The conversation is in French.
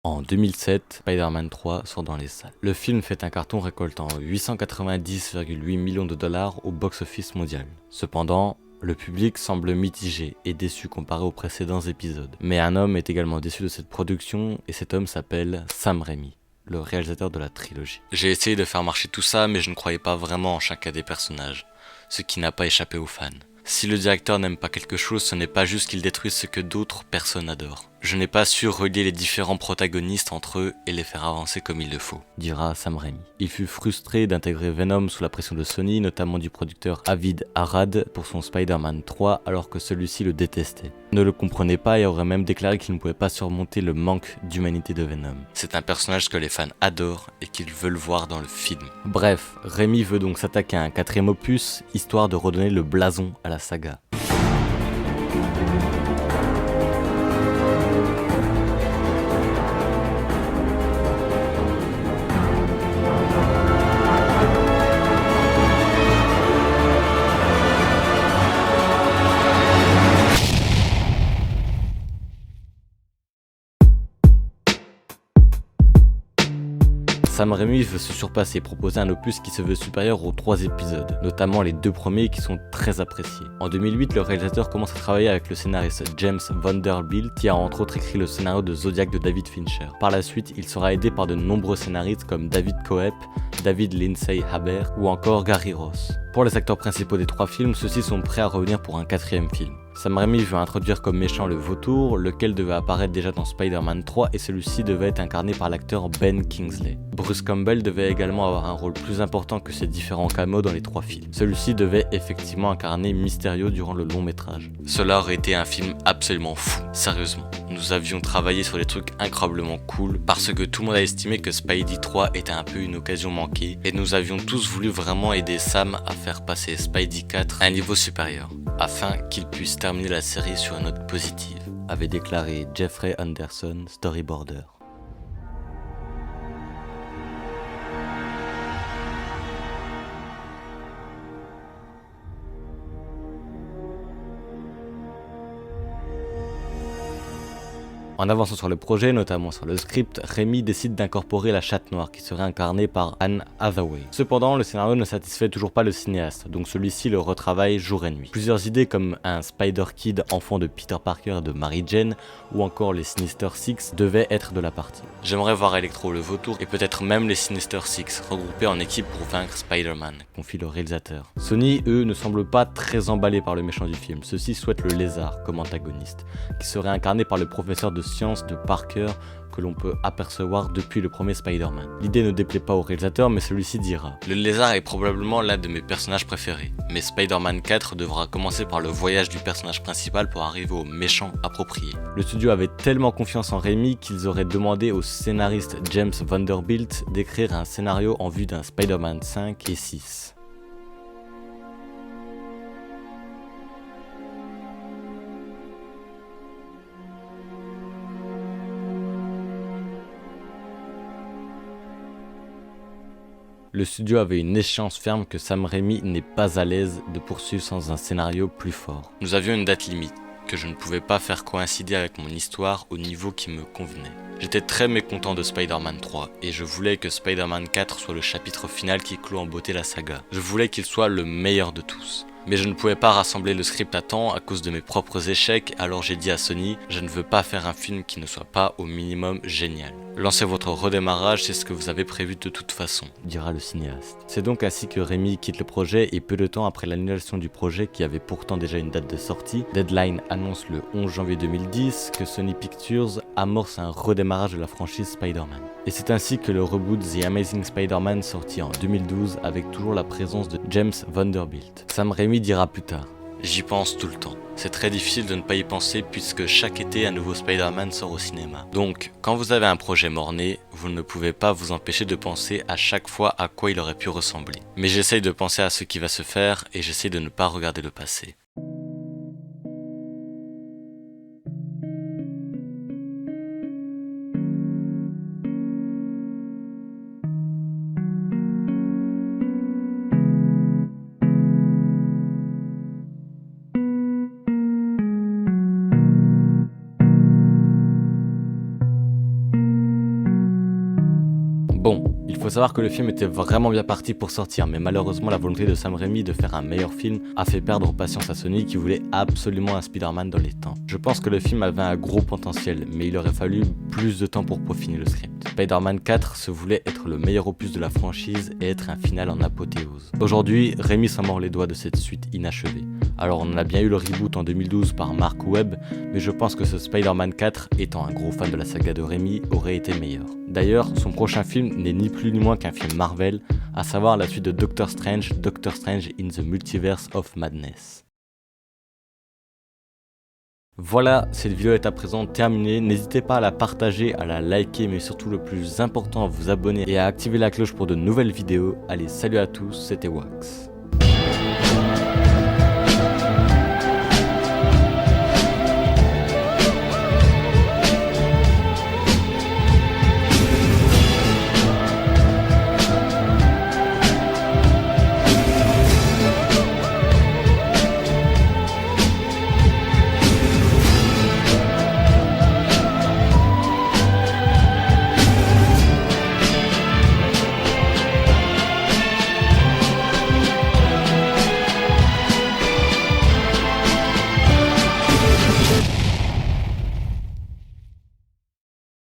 En 2007, Spider-Man 3 sort dans les salles. Le film fait un carton récoltant 890,8 millions de dollars au box-office mondial. Cependant, le public semble mitigé et déçu comparé aux précédents épisodes. Mais un homme est également déçu de cette production et cet homme s'appelle Sam Raimi, le réalisateur de la trilogie. J'ai essayé de faire marcher tout ça, mais je ne croyais pas vraiment en chacun des personnages, ce qui n'a pas échappé aux fans. Si le directeur n'aime pas quelque chose, ce n'est pas juste qu'il détruise ce que d'autres personnes adorent. Je n'ai pas su relier les différents protagonistes entre eux et les faire avancer comme il le faut, dira Sam Raimi. Il fut frustré d'intégrer Venom sous la pression de Sony, notamment du producteur Avid Arad pour son Spider-Man 3 alors que celui-ci le détestait. Il ne le comprenait pas et aurait même déclaré qu'il ne pouvait pas surmonter le manque d'humanité de Venom. C'est un personnage que les fans adorent et qu'ils veulent voir dans le film. Bref, Raimi veut donc s'attaquer à un 4ème opus, histoire de redonner le blason à la saga. Sam Raimi veut se surpasser et proposer un opus qui se veut supérieur aux 3 épisodes, notamment les 2 premiers qui sont très appréciés. En 2008, le réalisateur commence à travailler avec le scénariste James Vanderbilt qui a entre autres écrit le scénario de Zodiac de David Fincher. Par la suite, il sera aidé par de nombreux scénaristes comme David Koepp, David Lindsay Haber ou encore Gary Ross. Pour les acteurs principaux des 3 films, ceux-ci sont prêts à revenir pour un 4ème film. Sam Raimi veut introduire comme méchant le vautour, lequel devait apparaître déjà dans Spider-Man 3 et celui-ci devait être incarné par l'acteur Ben Kingsley. Bruce Campbell devait également avoir un rôle plus important que ses différents cameos dans les 3 films. Celui-ci devait effectivement incarner Mysterio durant le long métrage. Cela aurait été un film absolument fou, sérieusement. Nous avions travaillé sur des trucs incroyablement cool parce que tout le monde a estimé que Spidey 3 était un peu une occasion manquée et nous avions tous voulu vraiment aider Sam à faire passer Spidey 4 à un niveau supérieur afin qu'il puisse terminer la série sur une note positive, avait déclaré Jeffrey Anderson, storyboarder. En avançant sur le projet, notamment sur le script, Raimi décide d'incorporer la Chatte Noire qui serait incarnée par Anne Hathaway. Cependant, le scénario ne satisfait toujours pas le cinéaste, donc celui-ci le retravaille jour et nuit. Plusieurs idées comme un Spider-Kid enfant de Peter Parker et de Mary Jane, ou encore les Sinister Six devaient être de la partie. J'aimerais voir Electro le vautour et peut-être même les Sinister Six regroupés en équipe pour vaincre Spider-Man, confie le réalisateur. Sony, eux, ne semblent pas très emballés par le méchant du film, ceux-ci souhaitent le lézard comme antagoniste, qui serait incarné par le professeur de science de Parker que l'on peut apercevoir depuis le premier Spider-Man. L'idée ne déplaît pas au réalisateur, mais celui-ci dira « Le lézard est probablement l'un de mes personnages préférés, mais Spider-Man 4 devra commencer par le voyage du personnage principal pour arriver au méchant approprié. » Le studio avait tellement confiance en Raimi qu'ils auraient demandé au scénariste James Vanderbilt d'écrire un scénario en vue d'un Spider-Man 5 et 6. Le studio avait une échéance ferme que Sam Raimi n'est pas à l'aise de poursuivre sans un scénario plus fort. Nous avions une date limite, que je ne pouvais pas faire coïncider avec mon histoire au niveau qui me convenait. J'étais très mécontent de Spider-Man 3, et je voulais que Spider-Man 4 soit le chapitre final qui clôt en beauté la saga. Je voulais qu'il soit le meilleur de tous. Mais je ne pouvais pas rassembler le script à temps à cause de mes propres échecs, alors j'ai dit à Sony, je ne veux pas faire un film qui ne soit pas au minimum génial. Lancez votre redémarrage, c'est ce que vous avez prévu de toute façon, dira le cinéaste. C'est donc ainsi que Raimi quitte le projet et peu de temps après l'annulation du projet qui avait pourtant déjà une date de sortie, Deadline annonce le 11 janvier 2010 que Sony Pictures amorce un redémarrage de la franchise Spider-Man. Et c'est ainsi que le reboot The Amazing Spider-Man sorti en 2012 avec toujours la présence de James Vanderbilt. Sam Raimi dira plus tard « J'y pense tout le temps. C'est très difficile de ne pas y penser puisque chaque été un nouveau Spider-Man sort au cinéma. Donc, quand vous avez un projet mort-né, vous ne pouvez pas vous empêcher de penser à chaque fois à quoi il aurait pu ressembler. Mais j'essaye de penser à ce qui va se faire et j'essaye de ne pas regarder le passé. » faut savoir que le film était vraiment bien parti pour sortir, mais malheureusement la volonté de Sam Raimi de faire un meilleur film a fait perdre patience à Sony qui voulait absolument un Spider-Man dans les temps. Je pense que le film avait un gros potentiel, mais il aurait fallu plus de temps pour peaufiner le script. Spider-Man 4 se voulait être le meilleur opus de la franchise et être un final en apothéose. Aujourd'hui, Raimi s'en mord les doigts de cette suite inachevée. Alors on a bien eu le reboot en 2012 par Mark Webb, mais je pense que ce Spider-Man 4, étant un gros fan de la saga de Raimi, aurait été meilleur. D'ailleurs, son prochain film n'est ni plus ni moins qu'un film Marvel, à savoir la suite de Doctor Strange in the Multiverse of Madness. Voilà, cette vidéo est à présent terminée, n'hésitez pas à la partager, à la liker, mais surtout le plus important, à vous abonner et à activer la cloche pour de nouvelles vidéos. Allez, salut à tous, c'était Wax.